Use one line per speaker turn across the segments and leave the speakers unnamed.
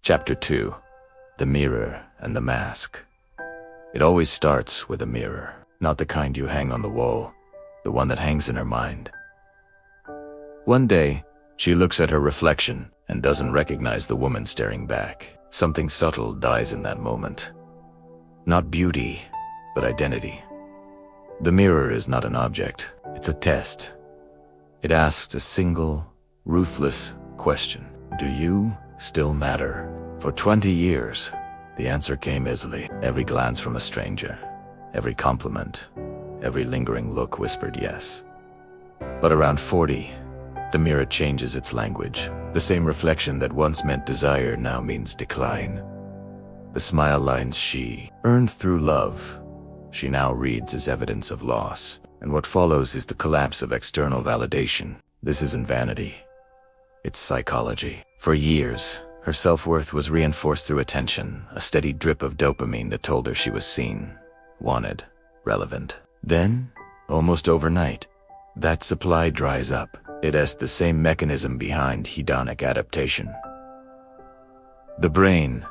Chapter 2. The Mirror and the Mask. It always starts with a mirror, not the kind you hang on the wall, the one that hangs in her mind. One day, she looks at her reflection and doesn't recognize the woman staring back. Something subtle dies in that moment. Not beauty, but identity. The mirror is not an object, it's a test. It asks a single, ruthless question. Do you still matter? For 20 years, the answer came easily. Every glance from a stranger, every compliment, every lingering look whispered yes. But around 40, the mirror changes its language. The same reflection that once meant desire now means decline. The smile lines she earned through love, she now reads as evidence of loss. And what follows is the collapse of external validation. This isn't vanity. It's psychology. For years, her self-worth was reinforced through attention, a steady drip of dopamine that told her she was seen, wanted, relevant. Then, almost overnight, that supply dries up. It has the same mechanism behind hedonic adaptation. The brain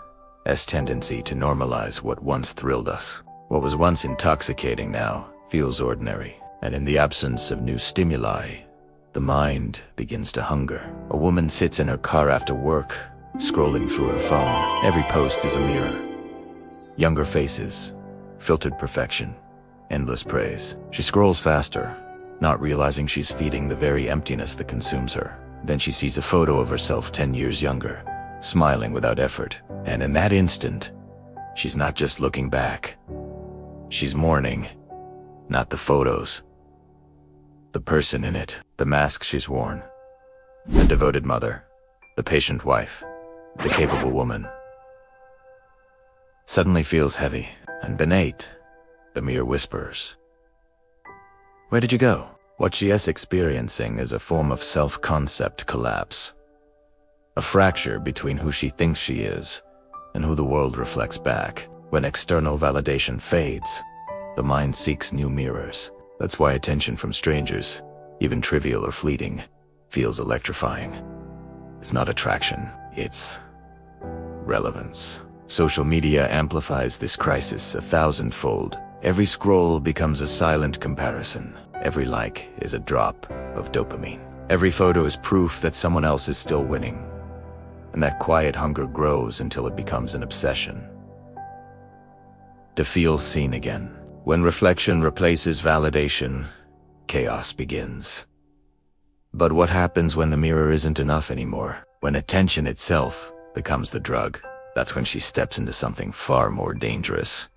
has tendency to normalize what once thrilled us. What was once intoxicating now feels ordinary, and in the absence of new stimuli, the mind begins to hunger. A woman sits in her car after work, scrolling through her phone. Every post is a mirror. Younger faces, filtered perfection, endless praise. She scrolls faster, not realizing she's feeding the very emptiness that consumes her. Then she sees a photo of herself 10 years younger, smiling without effort. And in that instant, she's not just looking back. She's mourning, not the photos, the person in it, the mask she's worn, the devoted mother, the patient wife, the capable woman. Suddenly feels heavy, and beneath, the mirror whispers, "Where did you go?" What she is experiencing is a form of self-concept collapse, a fracture between who she thinks she is and who the world reflects back. When external validation fades, the mind seeks new mirrors. That's why attention from strangers, even trivial or fleeting, feels electrifying. It's not attraction, it's relevance. Social media amplifies this crisis 1,000-fold. Every scroll becomes a silent comparison. Every like is a drop of dopamine. Every photo is proof that someone else is still winning. And that quiet hunger grows until it becomes an obsession. To feel seen again. When reflection replaces validation, chaos begins. But what happens when the mirror isn't enough anymore? When attention itself becomes the drug? That's when she steps into something far more dangerous.